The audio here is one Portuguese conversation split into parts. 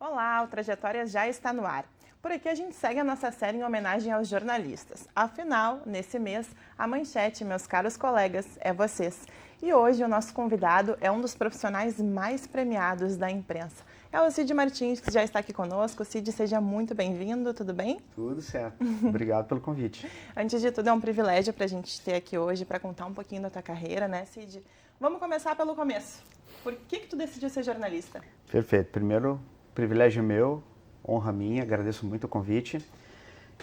Olá, o Trajetória já está no ar. Por aqui a gente segue a nossa série em homenagem aos jornalistas. Afinal, nesse mês, a manchete, meus caros colegas, é vocês. E hoje o nosso convidado é um dos profissionais mais premiados da imprensa. É o Cid Martins, que já está aqui conosco. Cid, seja muito bem-vindo, tudo bem? Tudo certo. Obrigado pelo convite. Antes de tudo, é um privilégio para a gente ter aqui hoje para contar um pouquinho da tua carreira, né, Cid? Vamos começar pelo começo. Por que tu decidiu ser jornalista? Perfeito. Primeiro, privilégio meu, honra minha, agradeço muito o convite.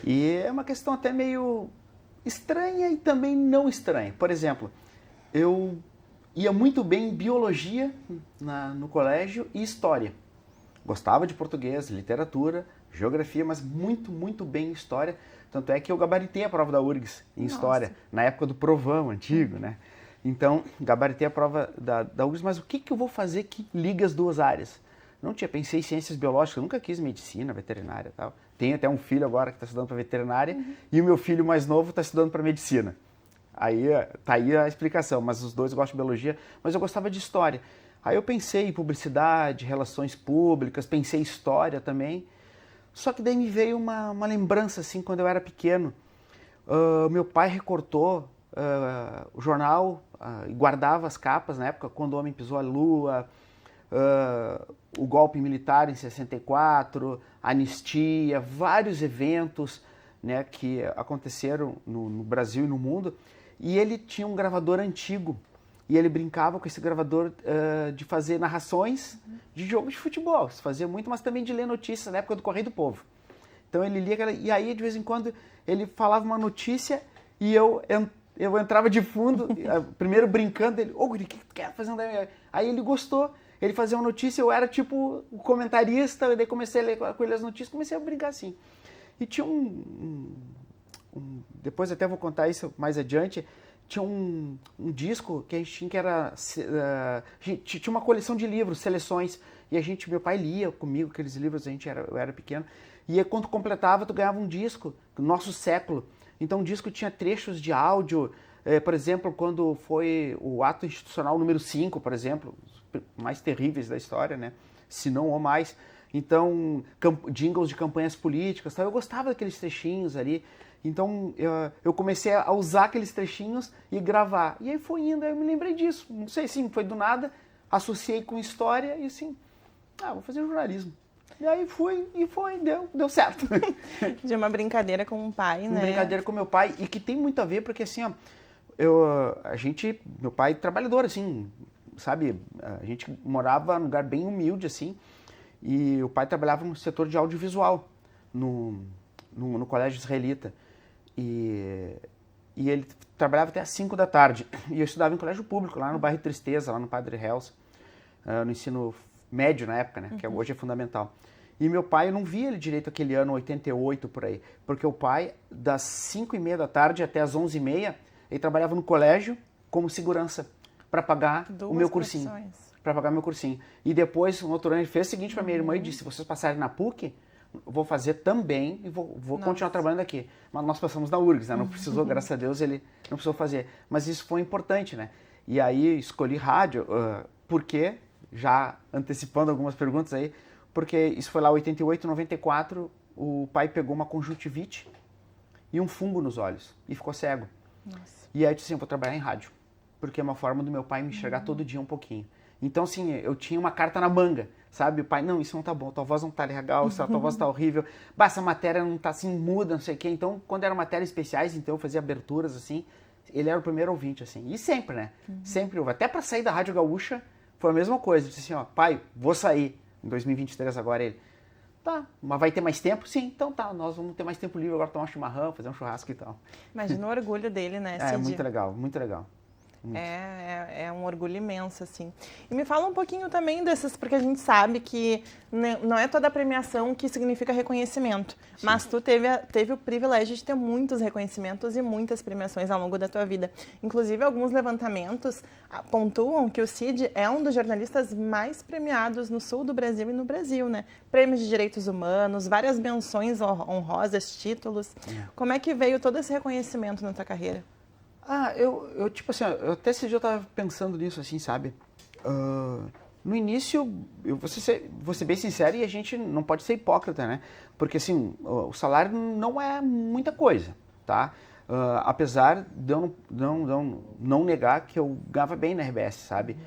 E é uma questão até meio estranha e também não estranha. Por exemplo, eu ia muito bem em biologia no colégio e história. Gostava de português, literatura, geografia, mas muito bem em história. Tanto é que eu gabaritei a prova da URGS em história, na época do provão antigo, né? Então, gabaritei a prova da URGS, mas o que eu vou fazer que liga as duas áreas? Não tinha, pensei em ciências biológicas, nunca quis medicina, veterinária e tal. Tenho até um filho agora que está estudando para veterinária e o meu filho mais novo está estudando para medicina. Aí tá aí a explicação, mas os dois gostam de biologia, mas eu gostava de história. Aí eu pensei em publicidade, relações públicas, pensei em história também. Só que daí me veio uma lembrança, assim, quando eu era pequeno. Meu pai recortou o jornal e guardava as capas, na época, quando o homem pisou a lua, o golpe militar em 64, anistia, vários eventos, né, que aconteceram no Brasil e no mundo. E ele tinha um gravador antigo. E ele brincava com esse gravador de fazer narrações de jogos de futebol. Isso fazia muito, mas também de ler notícias na época do Correio do Povo. Então ele lia aquela... E aí, de vez em quando, ele falava uma notícia e eu entrava de fundo, primeiro brincando. Ele, Guri, o que tu quer fazendo aí? Aí ele gostou. Ele fazia uma notícia, eu era tipo o comentarista, e daí comecei a ler com ele as notícias, comecei a brincar assim. E tinha depois até vou contar isso mais adiante, tinha um disco que a gente tinha que era... tinha uma coleção de livros, seleções, e meu pai lia comigo aqueles livros, eu era pequeno, e aí, quando completava, tu ganhava um disco, Nosso Século. Então o disco tinha trechos de áudio, por exemplo, quando foi o ato institucional número 5, por exemplo, os mais terríveis da história, né? Se não ou mais. Então, jingles de campanhas políticas, tal. Eu gostava daqueles trechinhos ali. Então, eu comecei a usar aqueles trechinhos e gravar. E aí foi indo, aí eu me lembrei disso. Não sei, sim, foi do nada. Associei com história e assim, vou fazer jornalismo. E aí deu certo. De uma brincadeira com o pai, né? Uma brincadeira com meu pai, e que tem muito a ver, porque assim, ó, meu pai é trabalhador, assim, sabe? A gente morava num lugar bem humilde, assim, e o pai trabalhava no setor de audiovisual, no colégio israelita. E ele trabalhava até às 5 da tarde. E eu estudava em colégio público, lá no bairro Tristeza, lá no Padre Hells, no ensino médio na época, né? Que hoje é fundamental. E meu pai, eu não via ele direito aquele ano, 88, por aí. Porque o pai, das 5:30 da tarde até as 11:30, ele trabalhava no colégio como segurança para pagar o meu cursinho. Para pagar meu cursinho. E depois, no outro ano, ele fez o seguinte para minha irmã e disse: se vocês passarem na PUC, eu vou fazer também e vou continuar trabalhando aqui. Mas nós passamos na URGS, né? Não precisou, graças a Deus, ele não precisou fazer. Mas isso foi importante, né? E aí escolhi rádio, por quê? Já antecipando algumas perguntas aí, porque isso foi lá 88, 94, o pai pegou uma conjuntivite e um fungo nos olhos e ficou cego. Nossa. E aí eu disse assim, eu vou trabalhar em rádio, porque é uma forma do meu pai me enxergar todo dia um pouquinho. Então, assim, eu tinha uma carta na manga, sabe? O pai, não, isso não tá bom, tua voz não tá legal, tua voz tá horrível, essa matéria não tá assim, muda, não sei o quê. Então, quando eram matérias especiais, então eu fazia aberturas, assim, ele era o primeiro ouvinte, assim. E sempre, né? Sempre, até pra sair da Rádio Gaúcha, foi a mesma coisa. Eu disse assim, ó, pai, vou sair em 2023 agora. Ele, tá, mas vai ter mais tempo? Sim, então tá, nós vamos ter mais tempo livre agora, tomar um chimarrão, fazer um churrasco e tal. Imagina o orgulho dele, né, Cid? É, muito legal, muito legal. É um orgulho imenso, assim. E me fala um pouquinho também desses, porque a gente sabe que não é toda premiação que significa reconhecimento, sim, mas tu teve o privilégio de ter muitos reconhecimentos e muitas premiações ao longo da tua vida. Inclusive, alguns levantamentos pontuam que o Cid é um dos jornalistas mais premiados no sul do Brasil e no Brasil, né? Prêmios de direitos humanos, várias menções honrosas, títulos. Como é que veio todo esse reconhecimento na tua carreira? Eu tipo assim, até esse dia eu tava pensando nisso, assim, sabe? No início, eu vou ser bem sincero e a gente não pode ser hipócrita, né? Porque, assim, o salário não é muita coisa, tá? Apesar de eu não negar que eu ganhava bem na RBS, sabe?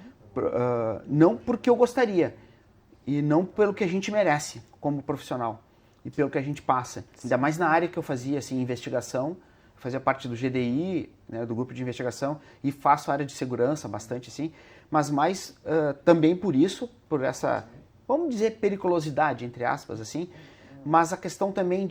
Não porque eu gostaria, e não pelo que a gente merece como profissional, e pelo que a gente passa. Ainda mais na área que eu fazia, assim, investigação, fazia parte do GDI, né, do grupo de investigação, e faço área de segurança bastante, assim, mas mais também por isso, por essa, vamos dizer, periculosidade, entre aspas, assim, mas a questão também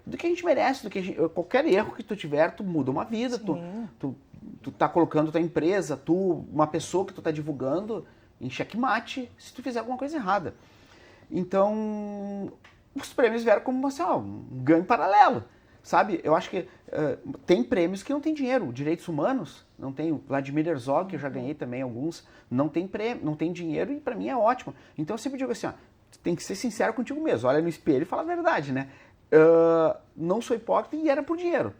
do que a gente merece, qualquer erro que tu tiver, tu muda uma vida, tu tá colocando tua empresa, uma pessoa que tu tá divulgando em xeque-mate se tu fizer alguma coisa errada. Então, os prêmios vieram como assim, um ganho paralelo. Sabe, eu acho que tem prêmios que não tem dinheiro. Direitos humanos, não tem. O Vladimir Herzog, que eu já ganhei também alguns, não tem prêmio, não tem dinheiro e para mim é ótimo. Então eu sempre digo assim, tu tem que ser sincero contigo mesmo. Olha no espelho e fala a verdade, né? Não sou hipócrita e era por dinheiro.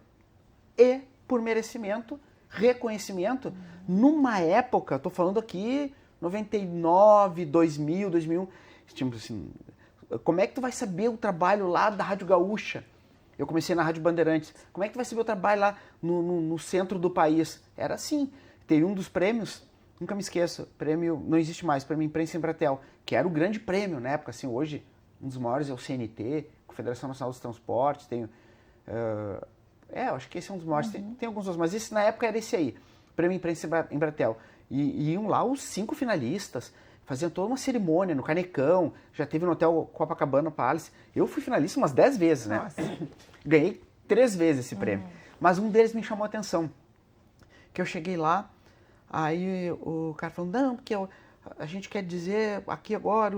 E por merecimento, reconhecimento. Numa época, tô falando aqui, 99, 2000, 2001, tipo assim, como é que tu vai saber o trabalho lá da Rádio Gaúcha? Eu comecei na Rádio Bandeirantes. Como é que tu vai saber o trabalho lá no centro do país? Era assim. Teve um dos prêmios, nunca me esqueço, prêmio, não existe mais, prêmio Imprensa Embratel, que era o grande prêmio na época. Assim, hoje, um dos maiores é o CNT, Confederação Nacional dos Transportes, tem... eu acho que esse é um dos maiores, tem alguns outros, mas esse na época era esse aí, prêmio Imprensa Embratel. E iam lá os 5 finalistas, faziam toda uma cerimônia no Canecão, já teve no Hotel Copacabana Palace. Eu fui finalista umas 10 vezes, né? Nossa. Ganhei 3 vezes esse prêmio. Mas um deles me chamou a atenção. Que eu cheguei lá, aí o cara falou, não, porque a gente quer dizer aqui agora,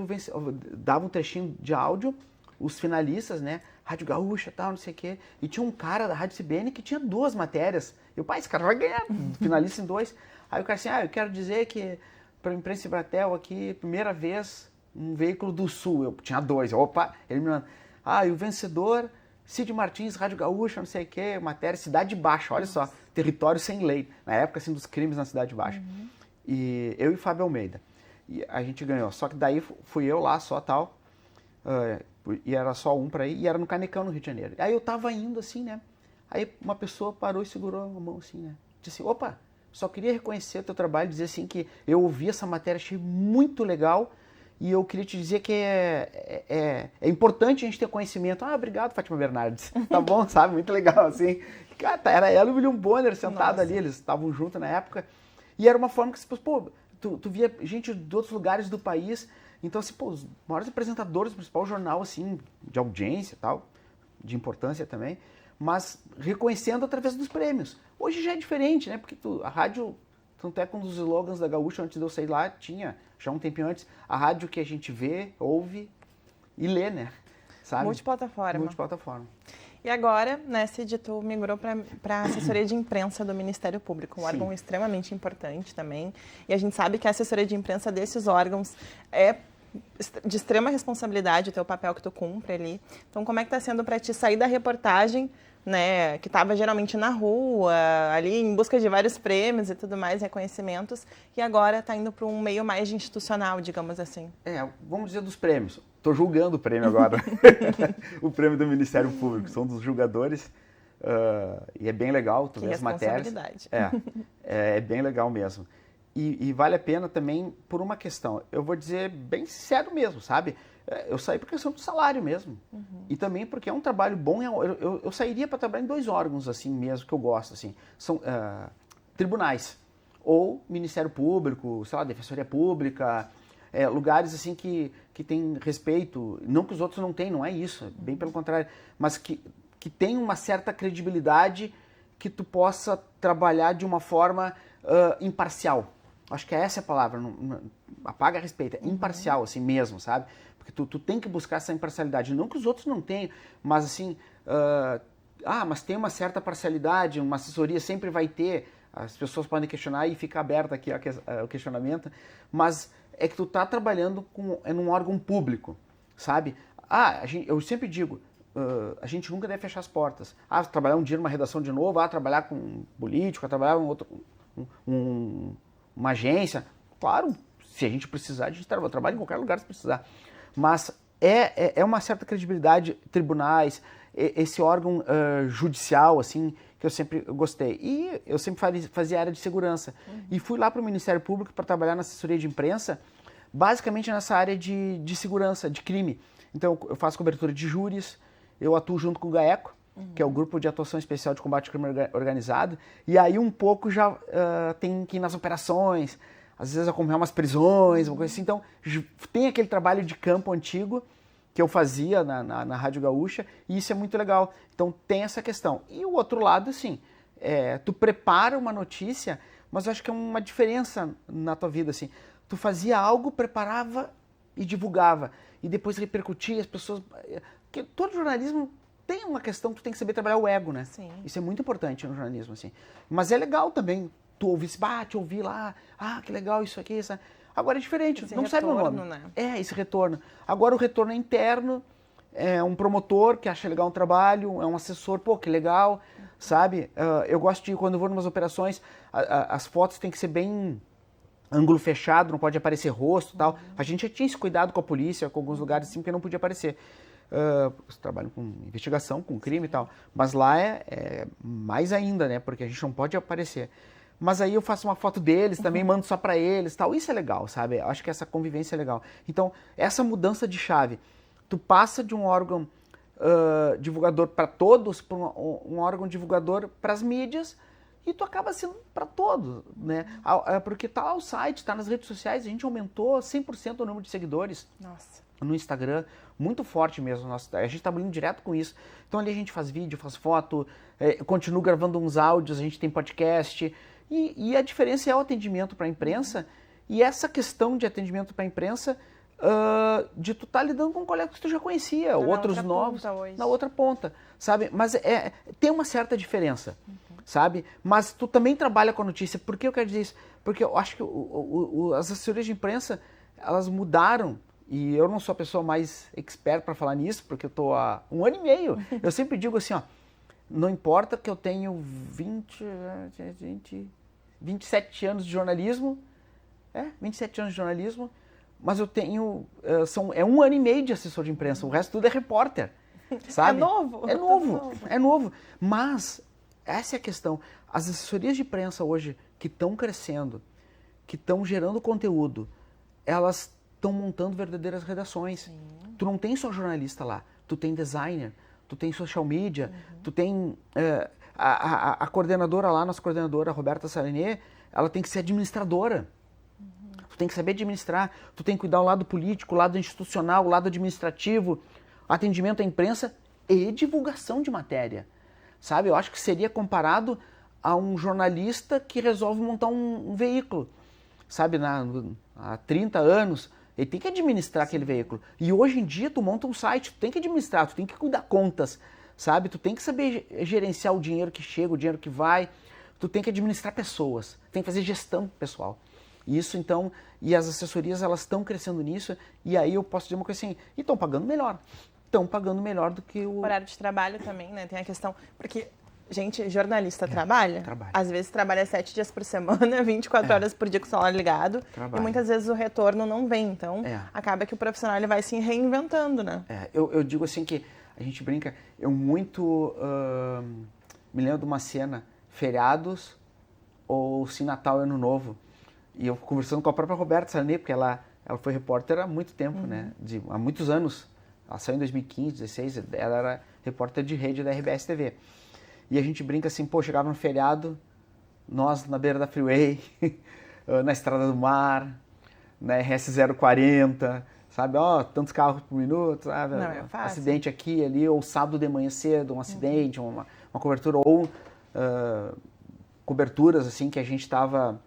dava um trechinho de áudio, os finalistas, né? Rádio Gaúcha, tal, não sei o quê. E tinha um cara da Rádio CBN que tinha 2 matérias. Eu, esse cara vai ganhar, finalista em 2. Aí o cara assim, eu quero dizer que para a Imprensa Embratel aqui, primeira vez, um veículo do Sul. Eu tinha 2. Ele me manda, e o vencedor, Cid Martins, Rádio Gaúcha, não sei o quê, matéria, Cidade Baixa, olha só, território sem lei. Na época, assim, dos crimes na Cidade Baixa. E eu e Fábio Almeida. E a gente ganhou. Só que daí fui eu lá, só tal, e era só um para ir, e era no Canecão, no Rio de Janeiro. Aí eu tava indo assim, né? Aí uma pessoa parou e segurou a mão assim, né? Disse assim, só queria reconhecer o teu trabalho, dizer assim que eu ouvi essa matéria, achei muito legal e eu queria te dizer que é importante a gente ter conhecimento. Obrigado, Fátima Bernardes. Tá bom, sabe? Muito legal, assim. Cara, era ela e o William Bonner sentado ali, eles estavam juntos na época. E era uma forma que, tu via gente de outros lugares do país. Então, assim, os maiores apresentadores do principal jornal, assim, de audiência e tal, de importância também, mas reconhecendo através dos prêmios. Hoje já é diferente, né? Porque a rádio, tanto é que um dos slogans da Gaúcha, antes de eu sair lá, tinha, já um tempinho antes, a rádio que a gente vê, ouve e lê, né? Sabe? Multiplataforma. E agora, né, Cid, tu migrou para a assessoria de imprensa do Ministério Público, um órgão extremamente importante também. E a gente sabe que a assessoria de imprensa desses órgãos é de extrema responsabilidade o teu papel que tu cumpre ali. Então, como é que está sendo para ti sair da reportagem, né, que estava geralmente na rua, ali em busca de vários prêmios e tudo mais, reconhecimentos, e agora está indo para um meio mais institucional, digamos assim? Vamos dizer dos prêmios. Estou julgando o prêmio agora. O prêmio do Ministério Público. Sou um dos julgadores e é bem legal, tu vê as matérias. É bem legal mesmo. E vale a pena também por uma questão. Eu vou dizer bem sincero mesmo, sabe? Eu saí por questão do salário mesmo. E também porque é um trabalho bom. Eu sairia para trabalhar em 2 órgãos, assim mesmo, que eu gosto. Assim. São tribunais. Ou Ministério Público, sei lá, Defensoria Pública. Lugares assim que tem respeito. Não que os outros não tenham, não é isso. Bem pelo contrário. Mas que tem uma certa credibilidade que tu possa trabalhar de uma forma imparcial. Acho que essa é a palavra, apaga a respeito, é imparcial assim mesmo, sabe? Porque tu tem que buscar essa imparcialidade, não que os outros não tenham, mas assim, mas tem uma certa parcialidade, uma assessoria sempre vai ter, as pessoas podem questionar e fica aberto aqui o questionamento, mas é que tu tá trabalhando num órgão público, sabe? Eu sempre digo, a gente nunca deve fechar as portas. Trabalhar um dia numa redação de novo, trabalhar com político, trabalhar em uma agência. Claro, se a gente precisar, a gente trabalha em qualquer lugar se precisar. Mas é uma certa credibilidade, tribunais, esse órgão judicial, assim, que eu sempre gostei. E eu sempre fazia área de segurança. E fui lá para o Ministério Público para trabalhar na assessoria de imprensa, basicamente nessa área de segurança, de crime. Então, eu faço cobertura de júris, eu atuo junto com o GAECO, que é o Grupo de Atuação Especial de Combate ao Crime Organizado, e aí um pouco já tem que ir nas operações, às vezes acompanhar umas prisões, uma coisa assim. Então, tem aquele trabalho de campo antigo que eu fazia na Rádio Gaúcha, e isso é muito legal. Então, tem essa questão. E o outro lado, assim, tu prepara uma notícia, mas eu acho que é uma diferença na tua vida, assim. Tu fazia algo, preparava e divulgava, e depois repercutia, as pessoas... Porque todo jornalismo tem uma questão que tu tem que saber trabalhar o ego, né? Sim. Isso é muito importante no jornalismo, assim. Mas é legal também tu ouvir, te ouvir lá, que legal isso aqui, isso. Agora é diferente, Esse não sabe meu nome. né? Esse retorno. Agora o retorno é interno, é um promotor que acha legal um trabalho, é um assessor, pô, que legal, sabe? Eu gosto de, quando eu vou em umas operações, as fotos têm que ser bem ângulo fechado, não pode aparecer rosto e tal. A gente já tinha esse cuidado com a polícia, com alguns lugares assim, porque não podia aparecer. Trabalham com investigação, com crime e tal, mas lá é mais ainda, né, porque a gente não pode aparecer. Mas aí eu faço uma foto deles, também mando só para eles, tal. Isso é legal, sabe? Eu acho que essa convivência é legal. Então, essa mudança de chave, tu passa de um órgão divulgador para todos, para um órgão divulgador para as mídias, e tu acaba sendo para todos, né? Porque tá lá o site, tá nas redes sociais, a gente aumentou 100% o número de seguidores. Nossa. No Instagram, muito forte mesmo. A gente está trabalhando direto com isso. Então ali a gente faz vídeo, faz foto, continua gravando uns áudios, a gente tem podcast. E a diferença é o atendimento para a imprensa. E essa questão de atendimento para a imprensa, de tu estar lidando com colegas que tu já conhecia, outros novos, na outra ponta, sabe? Mas tem uma certa diferença, sabe? Mas tu também trabalha com a notícia. Por que eu quero dizer isso? Porque eu acho que as assessorias de imprensa, elas mudaram. E eu não sou a pessoa mais expert para falar nisso, porque eu estou há 1 ano e meio. Eu sempre digo assim, não importa que eu tenho 27 anos de jornalismo, 27 anos de jornalismo, mas eu tenho, é 1 ano e meio de assessor de imprensa, o resto tudo é repórter, sabe? É novo. É novo. Mas, essa é a questão. As assessorias de imprensa hoje, que estão crescendo, que estão gerando conteúdo, elas estão montando verdadeiras redações. Sim. Tu não tem só jornalista lá, tu tem designer, tu tem social media, tu tem a coordenadora lá, nossa coordenadora, Roberta Sarané, ela tem que ser administradora. Tu tem que saber administrar, tu tem que cuidar do lado político, o lado institucional, o lado administrativo, atendimento à imprensa e divulgação de matéria. Sabe, eu acho que seria comparado a um jornalista que resolve montar um veículo. Sabe, há 30 anos, ele tem que administrar aquele veículo. E hoje em dia tu monta um site, tu tem que administrar, tu tem que cuidar contas, sabe? Tu tem que saber gerenciar o dinheiro que chega, o dinheiro que vai. Tu tem que administrar pessoas, tem que fazer gestão pessoal. Isso então, e as assessorias elas estão crescendo nisso, e aí eu posso dizer uma coisa assim, e estão pagando melhor. Estão pagando melhor do que o horário de trabalho também, né? Tem a questão, porque gente, jornalista trabalha? Às vezes trabalha 7 dias por semana, 24 horas por dia com o salário ligado. E muitas vezes o retorno não vem. Então, acaba que o profissional ele vai se reinventando, né? Eu digo assim que a gente brinca, eu muito me lembro de uma cena, feriados ou se Natal e Ano Novo. E eu conversando com a própria Roberta Sarané, porque ela foi repórter há muito tempo, né? Há muitos anos. Ela saiu em 2015, 2016, ela era repórter de rede da RBS TV. E a gente brinca assim, chegava no feriado, nós na beira da freeway, na estrada do mar, na RS 040, sabe? Tantos carros por minuto, sabe? Não, é fácil. Acidente aqui e ali, ou sábado de manhã cedo, um acidente, uma cobertura, ou coberturas assim que a gente estava,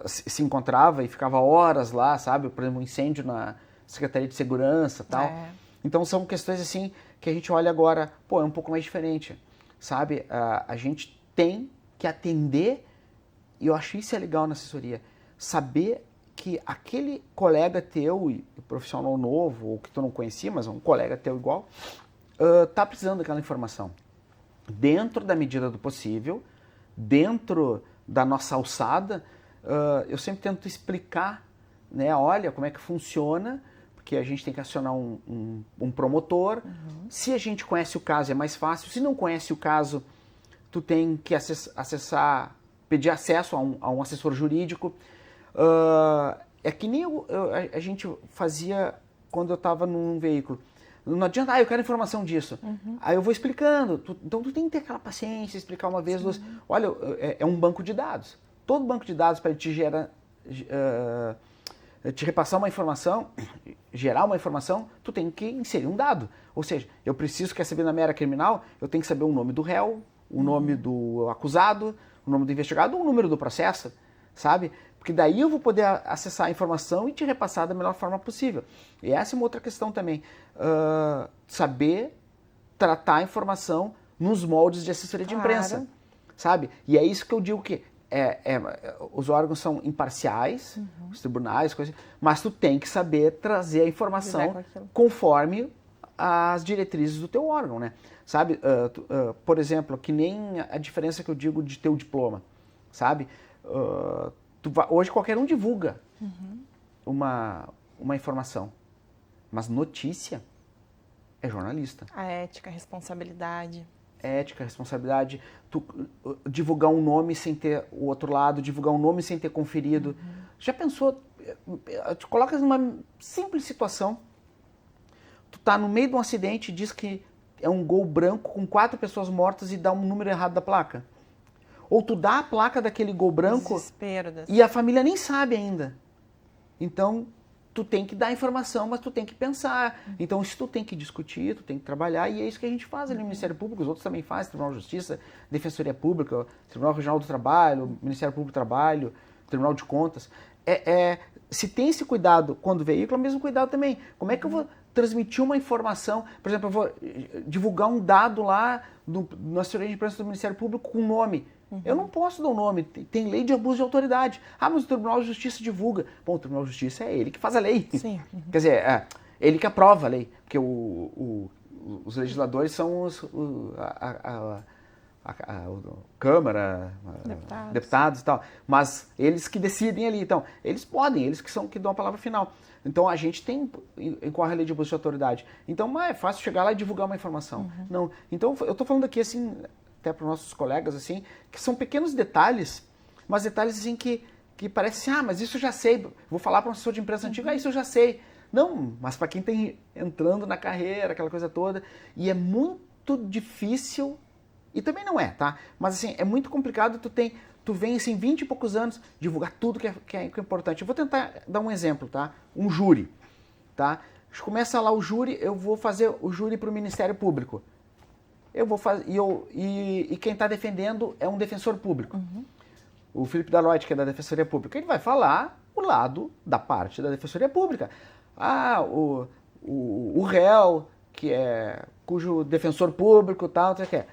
se encontrava e ficava horas lá, sabe? Por exemplo, um incêndio na Secretaria de Segurança e tal. Então são questões assim que a gente olha agora, é um pouco mais diferente. Sabe, a gente tem que atender, e eu acho isso legal na assessoria, saber que aquele colega teu, profissional novo, ou que tu não conhecia, mas um colega teu igual, tá precisando daquela informação. Dentro da medida do possível, dentro da nossa alçada, eu sempre tento explicar né? Olha como é que funciona, porque a gente tem que acionar um promotor. Se a gente conhece o caso, é mais fácil. Se não conhece o caso, tu tem que acessar, pedir acesso a um assessor jurídico. É que nem a gente fazia quando eu estava num veículo. Não adianta, eu quero informação disso. Aí eu vou explicando. Então tu tem que ter aquela paciência, explicar uma vez, duas. Olha, é um banco de dados. Todo banco de dados para te repassar uma informação, gerar uma informação, tu tem que inserir um dado. Ou seja, eu preciso, quer saber na minha área criminal, eu tenho que saber o nome do réu, o nome do acusado, o nome do investigado, o número do processo, sabe? Porque daí eu vou poder acessar a informação e te repassar da melhor forma possível. E essa é uma outra questão também. Saber tratar a informação nos moldes de assessoria de imprensa, sabe? E é isso que eu digo que os órgãos são imparciais, os tribunais, coisas, mas tu tem que saber trazer a informação conforme as diretrizes do teu órgão, né? Sabe? Por exemplo, que nem a diferença que eu digo de ter o diploma, sabe? Hoje qualquer um divulga uma informação, mas notícia é jornalista. A ética, a responsabilidade. Ética, responsabilidade, tu divulgar um nome sem ter o outro lado, divulgar um nome sem ter conferido. Já pensou, te coloca numa simples situação, tu tá no meio de um acidente e diz que é um Gol branco com 4 pessoas mortas e dá um número errado da placa. Ou tu dá a placa daquele Gol branco e a família nem sabe ainda. Então, tu tem que dar informação, mas tu tem que pensar. Então, isso tu tem que discutir, tu tem que trabalhar, e é isso que a gente faz ali no Ministério Público, os outros também fazem, Tribunal de Justiça, Defensoria Pública, Tribunal Regional do Trabalho, Ministério Público do Trabalho, Tribunal de Contas. Se tem esse cuidado quando o veículo, é o mesmo cuidado também. Como é que eu vou transmitir uma informação? Por exemplo, eu vou divulgar um dado lá na assessoria de imprensa do Ministério Público com nome. Eu não posso dar o nome, tem lei de abuso de autoridade. Mas o Tribunal de Justiça divulga. Bom, o Tribunal de Justiça é ele que faz a lei. Sim. Quer dizer, ele que aprova a lei. Porque os legisladores são a Câmara, deputados e tal. Mas eles que decidem ali. Então, eles podem, eles que dão a palavra final. Então, a gente incorre a lei de abuso de autoridade. Então, é fácil chegar lá e divulgar uma informação. Não. Então, eu estou falando aqui, assim, até para os nossos colegas, assim, que são pequenos detalhes, mas detalhes, assim, que parece assim, mas isso eu já sei. Vou falar para um assessor de imprensa antigo, isso eu já sei. Não, mas para quem está entrando na carreira, aquela coisa toda, e é muito difícil, e também não é, tá? Mas, assim, é muito complicado, tu vem, assim, 20 e poucos anos, divulgar tudo que é importante. Eu vou tentar dar um exemplo, tá? Um júri, tá? Começa lá o júri, eu vou fazer o júri para o Ministério Público. Eu vou fazer, e quem está defendendo é um defensor público. O Felipe Dalotti, que é da Defensoria Pública, ele vai falar o lado da parte da Defensoria Pública. O réu, cujo defensor público, tal, não sei o que.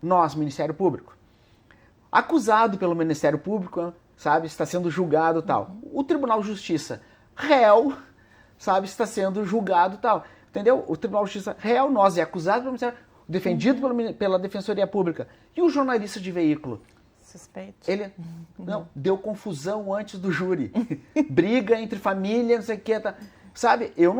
Nós, Ministério Público. Acusado pelo Ministério Público, sabe, está sendo julgado, tal. O Tribunal de Justiça, réu, sabe, está sendo julgado, tal. Entendeu? O Tribunal de Justiça, réu, nós é acusado pelo Ministério, defendido pela Defensoria Pública. E o jornalista de veículo? Suspeito. Ele deu confusão antes do júri. Briga entre família, não sei o que. Tá. Sabe, eu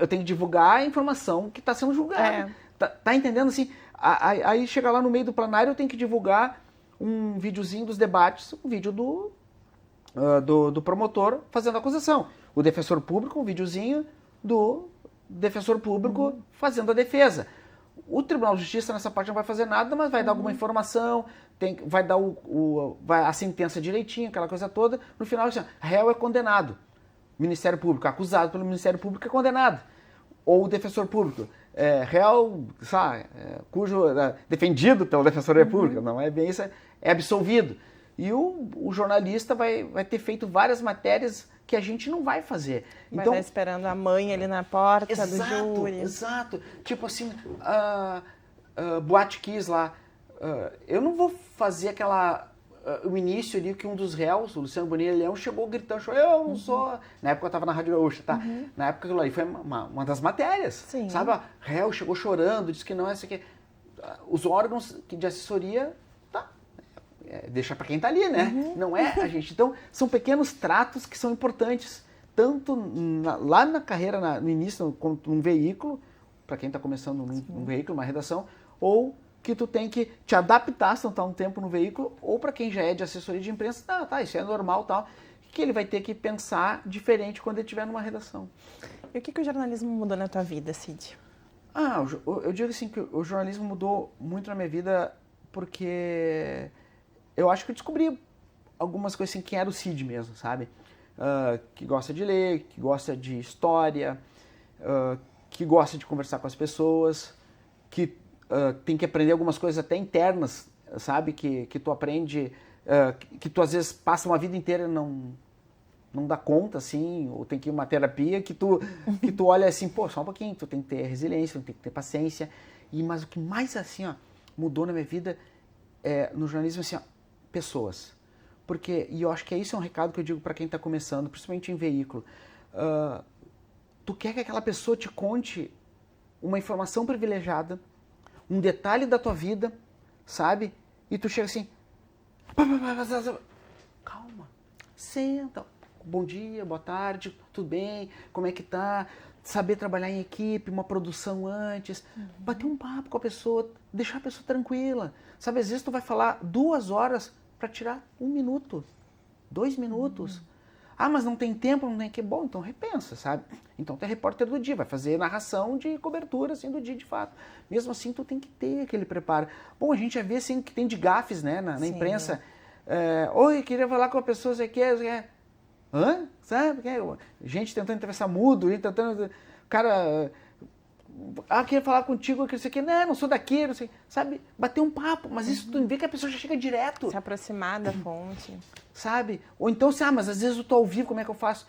tenho que divulgar a informação que está sendo julgada. Tá entendendo assim? Aí chega lá no meio do plenário, eu tenho que divulgar um videozinho dos debates, um vídeo do promotor fazendo a acusação. O defensor público, um videozinho do defensor público fazendo a defesa. O Tribunal de Justiça nessa parte não vai fazer nada, mas vai dar alguma informação, vai dar a sentença direitinho, aquela coisa toda. No final, assim, réu é condenado. Ministério Público, acusado pelo Ministério Público, é condenado. Ou o defensor público, réu, sabe, defendido pela Defensoria Pública, não é bem isso, é absolvido. E o jornalista vai ter feito várias matérias que a gente não vai fazer. Vai estar esperando a mãe ali na porta do júri. Exato. Tipo assim, Boate Kiss lá. Eu não vou fazer o início ali que um dos réus, o Luciano Bonilha Leão, chegou gritando, eu não sou... Na época eu estava na Rádio Gaúcha, tá? Na época aquilo aí foi uma das matérias. Sim. Sabe? Réu chegou chorando, disse que não é isso aqui. Os órgãos de assessoria... deixa para quem está ali, né? Não é a gente. Então, são pequenos tratos que são importantes, tanto lá na carreira, no início, num veículo, para quem está começando num veículo, uma redação, ou que tu tem que te adaptar se não está um tempo no veículo, ou para quem já é de assessoria de imprensa, tá, isso é normal, tal, que ele vai ter que pensar diferente quando ele estiver numa redação. E o que o jornalismo mudou na tua vida, Cid? Eu digo assim que o jornalismo mudou muito na minha vida porque eu acho que eu descobri algumas coisas assim, quem era o Cid mesmo, sabe? Que gosta de ler, que gosta de história, que gosta de conversar com as pessoas, que tem que aprender algumas coisas até internas, sabe? Que tu aprende, que tu às vezes passa uma vida inteira e não dá conta, assim, ou tem que ir uma terapia que tu olha assim, pô, só um pouquinho, tu tem que ter resiliência, tu tem que ter paciência. Mas o que mais, assim, ó, mudou na minha vida no jornalismo, assim, ó, pessoas. E eu acho que isso é um recado que eu digo para quem está começando, principalmente em veículo. Tu quer que aquela pessoa te conte uma informação privilegiada, um detalhe da tua vida, sabe? E tu chega assim, calma, senta, bom dia, boa tarde, tudo bem, como é que tá? Saber trabalhar em equipe, uma produção antes, bater um papo com a pessoa, deixar a pessoa tranquila. Sabe, às vezes tu vai falar 2 horas para tirar 1 minuto, 2 minutos. Mas não tem tempo, não tem que. Bom, então repensa, sabe? Então tu é repórter do dia, vai fazer narração de cobertura, assim, do dia de fato. Mesmo assim, tu tem que ter aquele preparo. Bom, a gente já vê, assim, que tem de gafes, né, na imprensa. Oi, queria falar com a pessoa, você quer... Hã? Sabe? Gente tentando entrevistar mudo, tentando... Cara... queria falar contigo, que você quer... Não sou daqui, não sei... Sabe? Bater um papo, mas isso tu vê que a pessoa já chega direto. Se aproximar da fonte. Sabe? Ou então, mas às vezes eu tô ao vivo, como é que eu faço?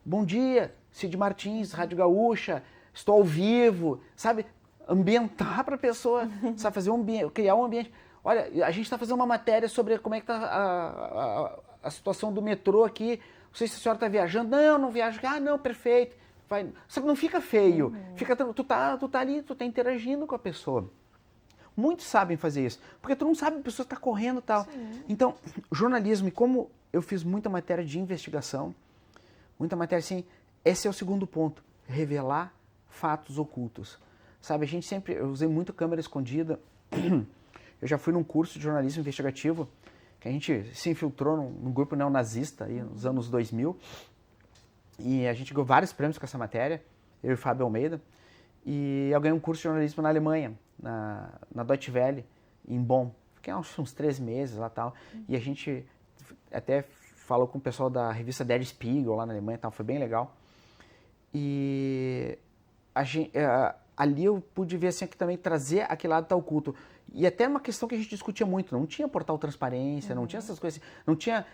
Bom dia, Cid Martins, Rádio Gaúcha, estou ao vivo, sabe? Ambientar para a pessoa, sabe? Criar um ambiente. Olha, a gente está fazendo uma matéria sobre como é que tá a situação do metrô aqui. Não sei se a senhora está viajando. Não viajo. Não, perfeito. Sabe, não fica feio. Tu tá ali, tu tá interagindo com a pessoa. Muitos sabem fazer isso, porque tu não sabe, a pessoa está correndo e tal. Sim. Então, jornalismo, e como eu fiz muita matéria de investigação, muita matéria assim, esse é o segundo ponto, revelar fatos ocultos. Sabe, eu usei muito câmera escondida, eu já fui num curso de jornalismo investigativo, que a gente se infiltrou num grupo neonazista aí nos anos 2000, e a gente ganhou vários prêmios com essa matéria, eu e o Fábio Almeida, e eu ganhei um curso de jornalismo na Alemanha, na Deutsche Welle, em Bonn. Fiquei uns 3 meses lá e tal. E a gente até falou com o pessoal da revista Der Spiegel lá na Alemanha e tal, foi bem legal. E ali eu pude ver assim, que também trazer aquele lado tal culto. E até uma questão que a gente discutia muito, não tinha portal transparência, não tinha essas coisas, não tinha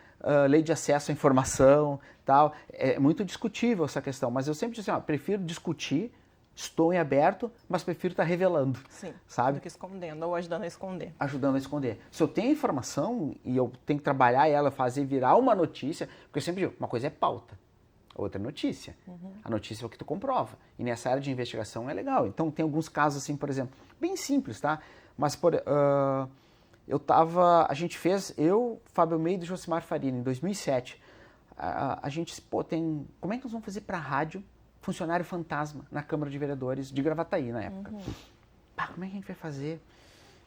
lei de acesso à informação, tal. É muito discutível essa questão, mas eu sempre disse assim, prefiro discutir, estou em aberto, mas prefiro estar revelando. Sim, sabe? do que escondendo ou ajudando a esconder. Ajudando a esconder. Se eu tenho informação e eu tenho que trabalhar ela, fazer virar uma notícia, porque eu sempre digo, uma coisa é pauta, outra é notícia. A notícia é o que tu comprova. E nessa área de investigação é legal. Então tem alguns casos assim, por exemplo, bem simples, tá? Mas a gente fez, Fábio Almeida e Josimar Farina, em 2007. A gente, como é que nós vamos fazer para a rádio funcionário fantasma na Câmara de Vereadores de Gravataí, na época? Como é que a gente vai fazer?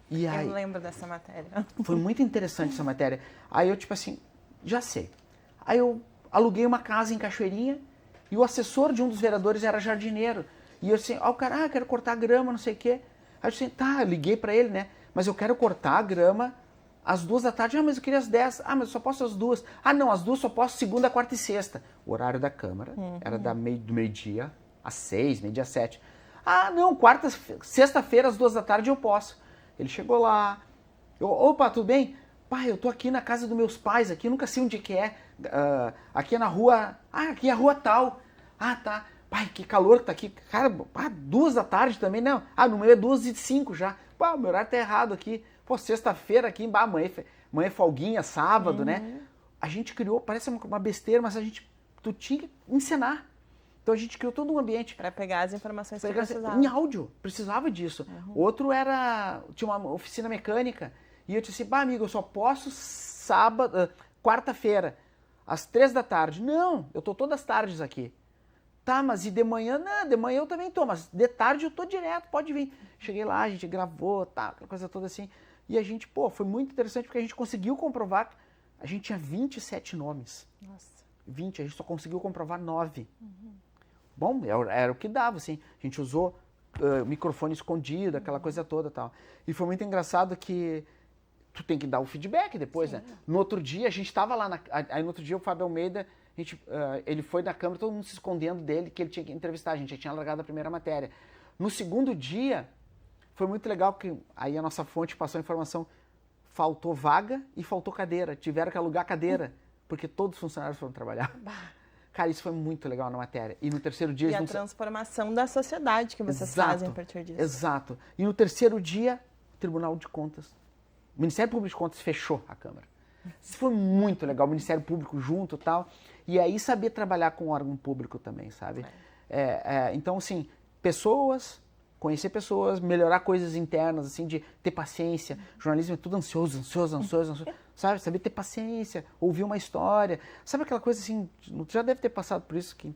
E aí, eu lembro dessa matéria. Foi muito interessante essa matéria. Aí eu, já sei. Aí eu aluguei uma casa em Cachoeirinha e o assessor de um dos vereadores era jardineiro. E eu o cara, quero cortar a grama, não sei o quê. Aí eu disse, eu liguei pra ele, né? Mas eu quero cortar a grama às 2 da tarde. Mas eu queria às 10. Mas eu só posso às 2. Não, às 2 só posso segunda, quarta e sexta. O horário da Câmara era do meio-dia às 6, meio-dia às 7. Não, sexta-feira às 2 da tarde eu posso. Ele chegou lá. Opa, tudo bem? Pai, eu tô aqui na casa dos meus pais, aqui, nunca sei onde que é. Aqui é na rua... aqui é a rua tal. Tá. Pai, que calor que tá aqui. Cara, 2 da tarde também, não. No meu é 2h05 já. Meu horário tá errado aqui. Sexta-feira aqui, amanhã é folguinha, sábado, né? A gente criou, parece uma besteira, mas tu tinha que encenar. Então a gente criou todo um ambiente. Para pegar as informações que precisava. Em áudio, precisava disso. Outro tinha uma oficina mecânica. E eu disse assim, amigo, eu só posso quarta-feira, às 3 da tarde. Não, eu tô todas as tardes aqui. Tá, mas e de manhã? Não, de manhã eu também tô, mas de tarde eu tô direto, pode vir. Cheguei lá, a gente gravou, tá, aquela coisa toda assim. E a gente, foi muito interessante porque a gente conseguiu comprovar que a gente tinha 27 nomes. Nossa. 20, a gente só conseguiu comprovar 9. Bom, era o que dava, assim. A gente usou microfone escondido, aquela coisa toda e tal. E foi muito engraçado que tu tem que dar o feedback depois, né? No outro dia, a gente tava lá, aí no outro dia o Fábio Almeida, ele foi na câmera, todo mundo se escondendo dele, que ele tinha que entrevistar, a gente já tinha largado a primeira matéria. No segundo dia, foi muito legal, porque aí a nossa fonte passou a informação, faltou vaga e faltou cadeira, tiveram que alugar cadeira, porque todos os funcionários foram trabalhar. Cara, isso foi muito legal na matéria. E no terceiro dia... E a transformação da sociedade que vocês fazem a partir disso. Exato. E no terceiro dia, o Tribunal de Contas, o Ministério Público de Contas fechou a Câmara. Isso foi muito legal, o Ministério Público junto e tal. E aí saber trabalhar com o órgão público também, sabe? Então, assim, conhecer pessoas, melhorar coisas internas, assim, de ter paciência. Jornalismo é tudo ansioso, sabe? Saber ter paciência, ouvir uma história. Sabe aquela coisa assim, tu já deve ter passado por isso, quem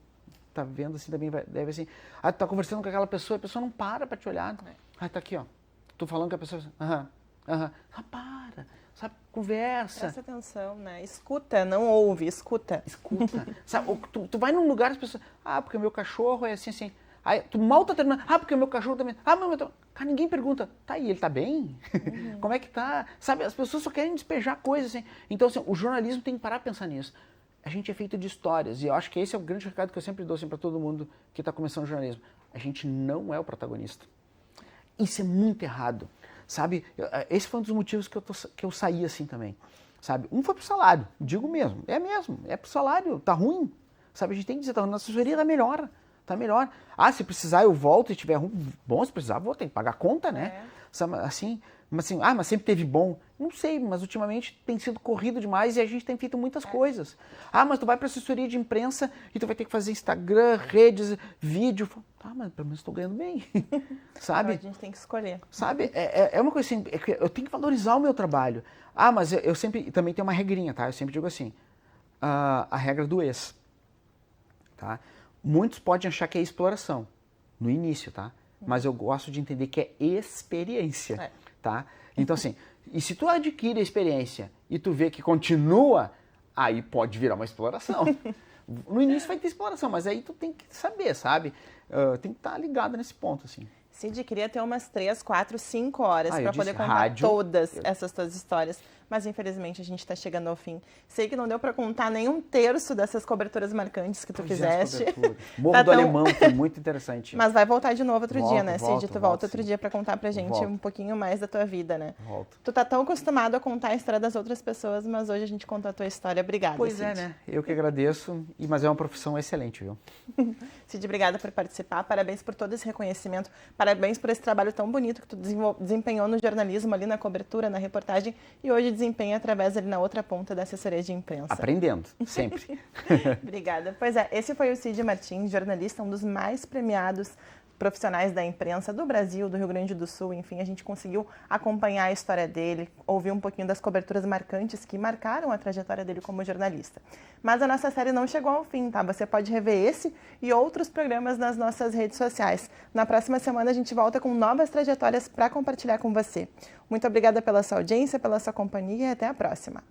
tá vendo assim também deve assim. Tu tá conversando com aquela pessoa, a pessoa não para pra te olhar. Tá aqui, ó. Tô falando com a pessoa, para, sabe? Conversa. Presta atenção, né? Escuta, não ouve, escuta. Escuta. Sabe? Tu vai num lugar, as pessoas, porque o meu cachorro é assim, assim. Aí tu mal tá terminando, porque o meu cachorro também, cara, ninguém pergunta, tá aí, ele tá bem? Como é que tá? Sabe, as pessoas só querem despejar coisas, assim. Então, assim, o jornalismo tem que parar pra pensar nisso. A gente é feito de histórias, e eu acho que esse é o grande recado que eu sempre dou assim, pra todo mundo que tá começando o jornalismo. A gente não é o protagonista. Isso é muito errado, sabe? Esse foi um dos motivos que eu saí assim também, sabe? Um foi pro salário, digo mesmo, é pro salário, tá ruim, sabe? A gente tem que dizer, tá ruim, na assessoria tá melhor. Se precisar eu volto e tiver ruim, bom, se precisar vou ter que pagar a conta, né? Sabe, assim, mas sempre teve bom. Não sei, mas ultimamente tem sido corrido demais e a gente tem feito muitas coisas. Mas tu vai pra assessoria de imprensa e tu vai ter que fazer Instagram, redes, vídeo. Mas pelo menos estou ganhando bem, sabe? A gente tem que escolher. Sabe, é uma coisa assim, eu tenho que valorizar o meu trabalho. Mas eu sempre, também tenho uma regrinha, tá? Eu sempre digo assim, a regra do ex, tá? Muitos podem achar que é exploração, no início, tá? Mas eu gosto de entender que é experiência, tá? Então, assim, e se tu adquire a experiência e tu vê que continua, aí pode virar uma exploração. No início vai ter exploração, mas aí tu tem que saber, sabe? Tem que estar ligado nesse ponto, assim. Cid, queria ter umas 3, 4, 5 horas para poder contar rádio, todas essas tuas histórias, mas infelizmente a gente está chegando ao fim. Sei que não deu para contar nem um terço dessas coberturas marcantes que tu fizeste. Morro do Alemão foi muito interessante. Mas vai voltar de novo outro dia, né, Cid? Tu volta outro dia para contar pra gente um pouquinho mais da tua vida, né? Volto. Tu tá tão acostumado a contar a história das outras pessoas, mas hoje a gente contou a tua história. Obrigada, Pois Cid. né? Eu que agradeço, mas é uma profissão excelente, viu? Cid, obrigada por participar, parabéns por todo esse reconhecimento, parabéns por esse trabalho tão bonito que tu desempenhou no jornalismo, ali na cobertura, na reportagem, e hoje desempenha através ali na outra ponta da assessoria de imprensa. Aprendendo, sempre. Obrigada. Pois é, esse foi o Cid Martins, jornalista, um dos mais premiados profissionais da imprensa do Brasil, do Rio Grande do Sul, enfim, a gente conseguiu acompanhar a história dele, ouvir um pouquinho das coberturas marcantes que marcaram a trajetória dele como jornalista. Mas a nossa série não chegou ao fim, tá? Você pode rever esse e outros programas nas nossas redes sociais. Na próxima semana a gente volta com novas trajetórias para compartilhar com você. Muito obrigada pela sua audiência, pela sua companhia e até a próxima.